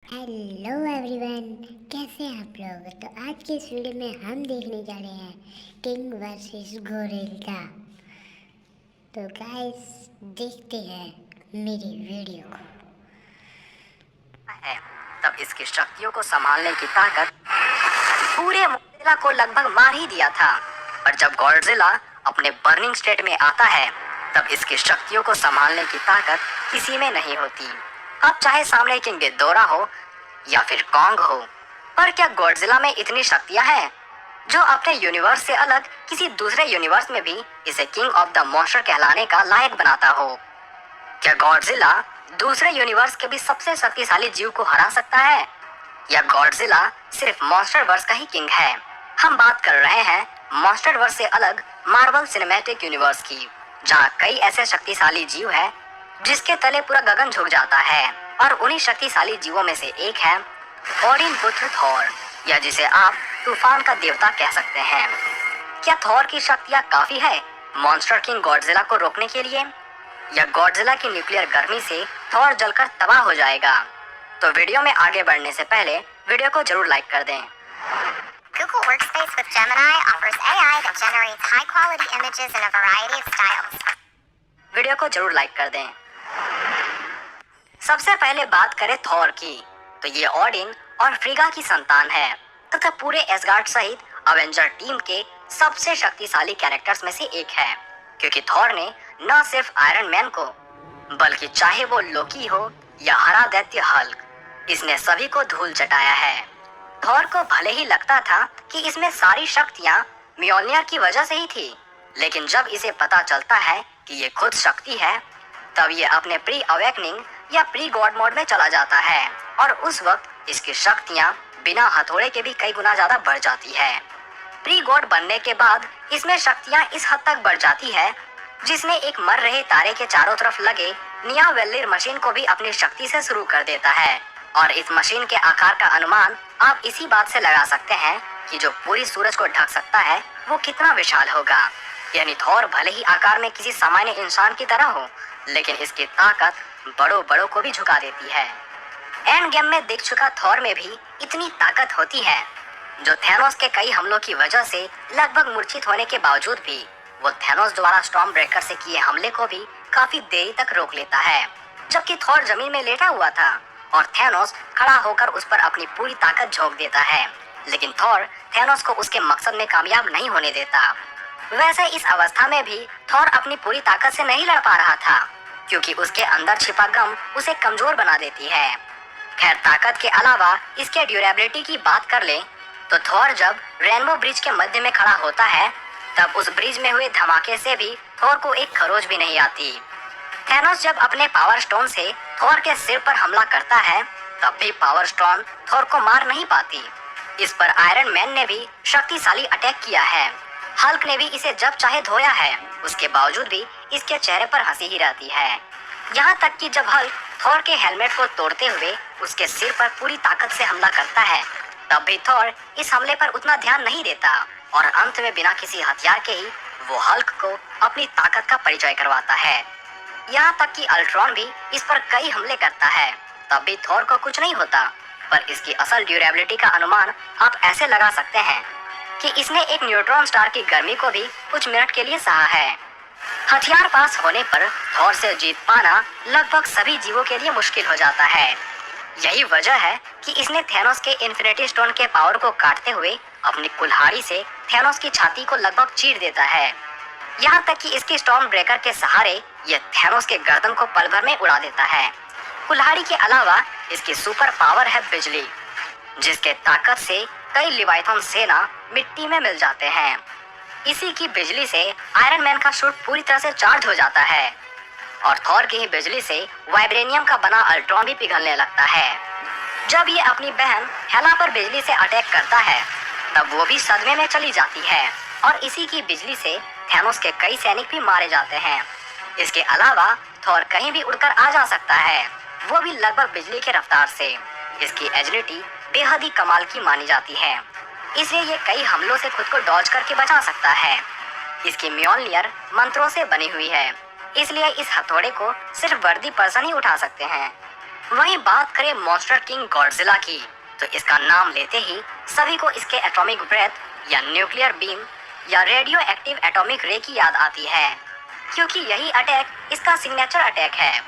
Hello everyone, कैसे हैं आप लोग। तो आज के इस वीडियो में हम देखने जा रहे हैं किंग वर्सेस गोरिल्ला। तो गाइस देखते हैं मेरी वीडियो को। है तब इसकी शक्तियों को संभालने की ताकत पूरे गॉडजिला को लगभग मार ही दिया था। पर जब गॉडजिला अपने बर्निंग स्टेट में आता है तब इसकी शक्तियों को संभालने की ताकत किसी में नहीं होती। अब चाहे सामने किंग गिडोरा हो या फिर कॉन्ग हो, पर क्या गॉडजिला में इतनी शक्तियां हैं जो अपने यूनिवर्स से अलग किसी दूसरे यूनिवर्स में भी इसे किंग ऑफ द मॉन्स्टर कहलाने का लायक बनाता हो? क्या गॉडजिला दूसरे यूनिवर्स के भी सबसे शक्तिशाली जीव को हरा सकता है, या गॉडजिला सिर्फ मॉन्स्टरवर्स का ही किंग है? हम बात कर रहे हैं मॉन्स्टरवर्स से अलग मार्वल सिनेमैटिक यूनिवर्स की, जहाँ कई ऐसे शक्तिशाली जीव हैं जिसके तले पूरा गगन झुक जाता है। और उन्हीं शक्तिशाली जीवों में से एक है ओडिन पुत्र थॉर, या जिसे आप तूफान का देवता कह सकते हैं। क्या थॉर की शक्तियाँ काफी है मॉन्स्टर किंग गॉडजिला को रोकने के लिए, या गॉडजिला की न्यूक्लियर गर्मी से थॉर जलकर तबाह हो जाएगा? तो वीडियो में आगे बढ़ने से पहले वीडियो को जरूर लाइक कर दें। Google Workspace with Gemini offers AI that generates high-quality images in a variety of styles. Video को जरूर लाइक कर दें। सबसे पहले बात करें थॉर की, तो ये ओडिन और फ्रीगा की संतान है तथा पूरे एसगार्ड सहित अवेंजर टीम के सबसे शक्तिशाली कैरेक्टर्स में से एक है, क्योंकि थॉर ने न सिर्फ आयरन मैन को, बल्कि चाहे वो लोकी हो या हरा दैत्य हल्क, इसने सभी को धूल चटाया है। थॉर को भले ही लगता था कि इसमें सारी शक्तियां म्योल्नियर की वजह से ही थी, लेकिन जब इसे पता चलता है कि ये खुद शक्ति है, तब ये अपने प्री अवेकनिंग या प्री गॉड मोड में चला जाता है, और उस वक्त इसकी शक्तियां बिना हथौड़े के भी कई गुना ज्यादा बढ़ जाती है। प्री गॉड बनने के बाद इसमें शक्तियां इस हद तक बढ़ जाती है जिसने एक मर रहे तारे के चारों तरफ लगे निया वेल्लिर मशीन को भी अपनी शक्ति से शुरू कर देता है। और इस मशीन के आकार का अनुमान आप इसी बात से लगा सकते हैं कि जो पूरी सूरज को ढक सकता है वो कितना विशाल होगा। यानी थॉर भले ही आकार में किसी सामान्य इंसान की तरह हो, लेकिन इसकी ताकत बड़ों बड़ों को भी झुका देती है। एंड गेम में दिख चुका थॉर में भी इतनी ताकत होती है जो थैनोस के कई हमलों की वजह से लगभग मूर्छित होने के बावजूद भी वो थैनोस द्वारा स्टॉर्म ब्रेकर से किए हमले को भी काफी देरी तक रोक लेता है। जबकि थॉर जमीन में लेटा हुआ था और थैनोस खड़ा होकर उस पर अपनी पूरी ताकत झोंक देता है, लेकिन थॉर थैनोस को उसके मकसद में कामयाब नहीं होने देता। वैसे इस अवस्था में भी थॉर अपनी पूरी ताकत से नहीं लड़ पा रहा था, क्योंकि उसके अंदर छिपा गम उसे कमजोर बना देती है। खैर, ताकत के अलावा इसके ड्यूरेबिलिटी की बात कर ले तो थॉर जब रेनबो ब्रिज के मध्य में खड़ा होता है तब उस ब्रिज में हुए धमाके से भी थॉर को एक खरोच भी नहीं आती। थैनोस जब अपने पावर स्टोन से थॉर के सिर पर हमला करता है तब भी पावर स्टोन थॉर को मार नहीं पाती। इस पर आयरन मैन ने भी शक्तिशाली अटैक किया है। हल्क ने भी इसे जब चाहे धोया है, उसके बावजूद भी इसके चेहरे पर हंसी ही रहती है। यहाँ तक कि जब हल्क थॉर के हेलमेट को तोड़ते हुए उसके सिर पर पूरी ताकत से हमला करता है तब भी थॉर इस हमले पर उतना ध्यान नहीं देता, और अंत में बिना किसी हथियार के ही वो हल्क को अपनी ताकत का परिचय करवाता है। यहाँ तक कि अल्ट्रॉन भी इस पर कई हमले करता है, तब भी थॉर को कुछ नहीं होता। पर इसकी असल ड्यूरेबिलिटी का अनुमान आप ऐसे लगा सकते हैं कि इसने एक न्यूट्रॉन स्टार की गर्मी को भी कुछ मिनट के लिए सहा है। हथियार पास होने पर थॉर से जीत पाना लगभग सभी जीवों के लिए मुश्किल हो जाता है। यही वजह है कि इसने थैनोस के इन्फिनिटी स्टोन के पावर को काटते हुए अपनी कुल्हाड़ी से थैनोस की छाती को लगभग चीर देता है। यहाँ तक कि इसकी स्टॉर्म ब्रेकर के सहारे ये थैनोस के गर्दन को पल भर में उड़ा देता है। कुल्हाड़ी के अलावा इसकी सुपर पावर है बिजली, जिसके ताकत से कई लिवाइथन सेना मिट्टी में मिल जाते हैं। इसी की बिजली से आयरन मैन का सूट पूरी तरह से चार्ज हो जाता है, और थॉर की ही बिजली से वाइब्रेनियम का बना अल्ट्रॉन भी पिघलने लगता है। जब ये अपनी बहन हेला पर बिजली से अटैक करता है तब वो भी सदमे में चली जाती है, और इसी की बिजली से थैनोस के कई सैनिक भी मारे जाते हैं। इसके अलावा थॉर कहीं भी उड़कर आ जा सकता है, वो भी लगभग बिजली के रफ्तार से। इसकी एजिलिटी बेहद ही कमाल की मानी जाती है, इसलिए ये कई हमलों से खुद को डॉज करके बचा सकता है। इसकी म्योल्नियर मंत्रों से बनी हुई है, इसलिए इस हथौड़े को सिर्फ वर्दी पर्सन ही उठा सकते हैं। वहीं बात करें मॉन्स्टर किंग गॉडजिला की, तो इसका नाम लेते ही सभी को इसके एटॉमिक ब्रेथ या न्यूक्लियर बीम या रेडियो एक्टिव एटॉमिक रे की याद आती है, क्योंकि यही अटैक इसका सिग्नेचर अटैक है।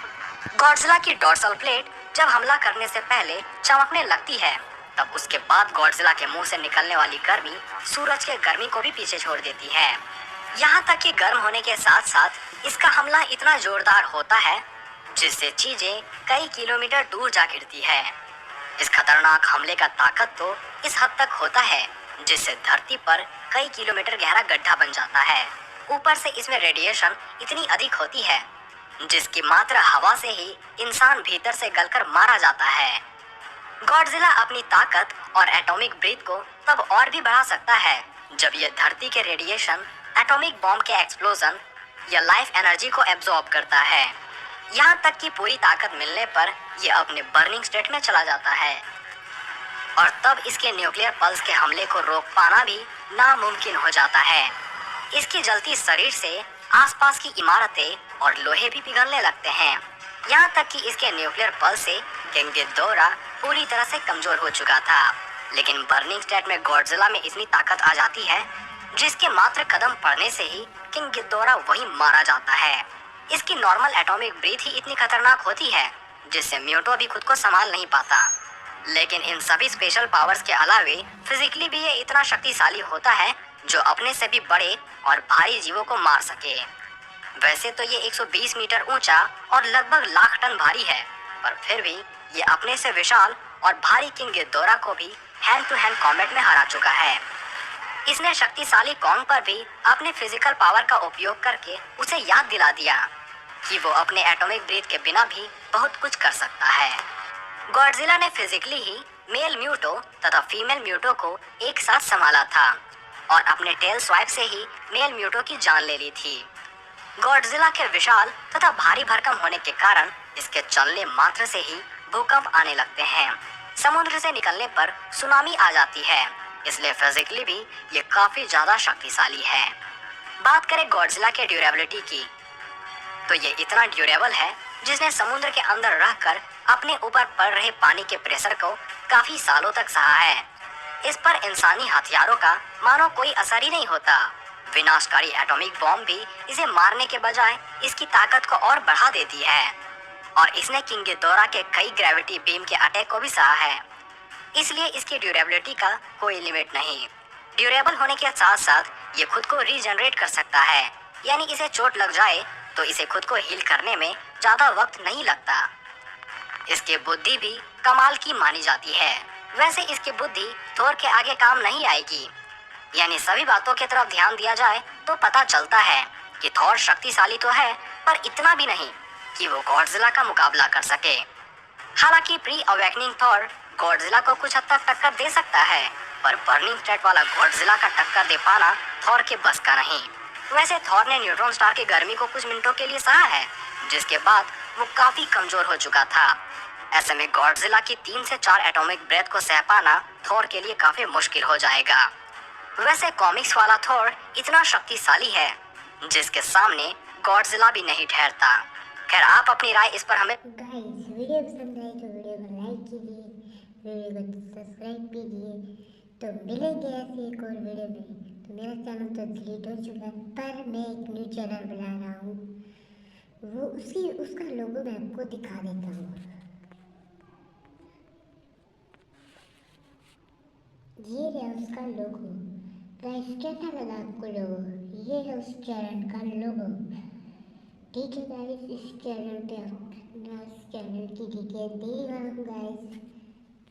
गॉडजिला की डॉर्सल प्लेट जब हमला करने से पहले चमकने लगती है, तब उसके बाद गॉडजिला के मुंह से निकलने वाली गर्मी सूरज के गर्मी को भी पीछे छोड़ देती है। यहाँ तक कि गर्म होने के साथ साथ इसका हमला इतना जोरदार होता है जिससे चीजें कई किलोमीटर दूर जा गिरती है। इस खतरनाक हमले का ताकत तो इस हद तक होता है जिससे धरती पर कई किलोमीटर गहरा गड्ढा बन जाता है। ऊपर से इसमें रेडिएशन इतनी अधिक होती है जिसकी मात्रा हवा से ही इंसान भीतर से गलकर मारा जाता है। गॉडजिला अपनी ताकत और एटॉमिक ब्रीथ को तब और भी बढ़ा सकता है जब यह धरती के रेडिएशन, एटॉमिक बॉम्ब के एक्सप्लोजन या लाइफ एनर्जी को एब्जॉर्ब करता है। यहाँ तक कि पूरी ताकत मिलने पर यह अपने बर्निंग स्टेट में चला जाता है और तब इसके न्यूक्लियर पल्स के हमले को रोक पाना भी नामुमकिन हो जाता है। इसकी जलती शरीर से आसपास की इमारतें और लोहे भी पिघलने लगते हैं। यहाँ तक कि इसके न्यूक्लियर पल्स से किंग गिदोरा पूरी तरह से कमजोर हो चुका था, लेकिन बर्निंग स्टेट में गॉडजिला में इतनी ताकत आ जाती है जिसके मात्र कदम पड़ने से ही किंग गिदोरा वहीं मारा जाता है। इसकी नॉर्मल एटॉमिक ब्रीथ ही इतनी खतरनाक होती है जिससे म्यूटो भी खुद को संभाल नहीं पाता। लेकिन इन सभी स्पेशल पावर्स के अलावे फिजिकली भी ये इतना शक्तिशाली होता है जो अपने से भी बड़े और भारी जीवों को मार सके। वैसे तो ये 120 मीटर ऊंचा और लगभग लाख टन भारी है, पर फिर भी ये अपने से विशाल और भारी किंग गिदोरा को भी हैंड टू हैंड कॉम्बैट में हरा चुका है। इसने शक्तिशाली कॉन्ग पर भी अपने फिजिकल पावर का उपयोग करके उसे याद दिला दिया कि वो अपने एटॉमिक ब्रीथ के बिना भी बहुत कुछ कर सकता है। गॉडजिला ने फिजिकली ही मेल म्यूटो तथा फीमेल म्यूटो को एक साथ संभाला था और अपने टेल स्वाइप से ही मेल म्यूटो की जान ले ली थी। गॉडजिला के विशाल तथा भारी भरकम होने के कारण इसके चलने मात्र से ही भूकंप आने लगते हैं। समुद्र से निकलने पर सुनामी आ जाती है, इसलिए फिजिकली भी ये काफी ज्यादा शक्तिशाली है। बात करें गॉडजिला के ड्यूरेबिलिटी की, तो ये इतना ड्यूरेबल है जिसने समुद्र के अंदर रहकर अपने ऊपर पड़ रहे पानी के प्रेशर को काफी सालों तक सहा है। इस पर इंसानी हथियारों का मानो कोई असर ही नहीं होता। विनाशकारी एटॉमिक बॉम्ब भी इसे मारने के बजाय इसकी ताकत को और बढ़ा देती है और इसने किंग गिदोरा के कई ग्रेविटी बीम के अटैक को भी सहा है। इसलिए इसकी ड्यूरेबिलिटी का कोई लिमिट नहीं। ड्यूरेबल होने के साथ साथ ये खुद को रीजनरेट कर सकता है, यानी इसे चोट लग जाए तो इसे खुद को हील करने में ज्यादा वक्त नहीं लगता। इसकी बुद्धि भी कमाल की मानी जाती है। वैसे इसकी बुद्धि थोर के आगे काम नहीं आएगी, यानी सभी बातों की तरफ ध्यान दिया जाए तो पता चलता है कि थोर शक्तिशाली तो है, पर इतना भी नहीं कि वो गॉडजिला का मुकाबला कर सके। हालांकि प्री अवेकनिंग थोर गॉडजिला को कुछ हद तक टक्कर दे सकता है, पर बर्निंग स्टेट वाला गॉडजिला का टक्कर दे पाना थोर के बस का नहीं। वैसे थोर ने न्यूट्रॉन स्टार की गर्मी को कुछ मिनटों के लिए सहा है, जिसके बाद वो काफी कमजोर हो चुका था। ऐसे में गॉडजिला की 3 से 4 एटॉमिक ब्रेथ को सह पाना थोर के लिए काफी मुश्किल हो जाएगा। वैसे कॉमिक्स वाला थोर इतना शक्तिशाली है जिसके सामने गॉडजिला भी नहीं ठहरता। खैर, आप अपनी राय इस पर हमें गाइस वीडियो पसंद आए तो वीडियो को लाइक कीजिए, वीडियो को सब्सक्राइब कीजिए। तो मिलेंगे ऐसे एक और वीडियो में। तो मेरा चैनल तो डिलीट हो चुका है, पर मैं एक न्यू चैनल बना रहा हूँ। वो उसका लोगो मैं आपको दिखा देता हूँ। ये है उसका लोगो। गाइस कैसा लगा आपको लोगो? ये है उस चैनल का लोगो। ठीक है गाइस, इस चैनल की डिटेल दे रहा हूँ गाइस।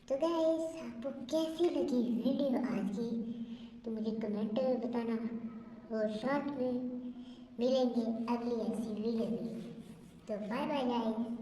तो गाइस आपको कैसी लगी वीडियो आज की तो मुझे कमेंट में बताना, और साथ में मिलेंगे अगली ऐसी वीडियो में। तो बाय बाय गाइस।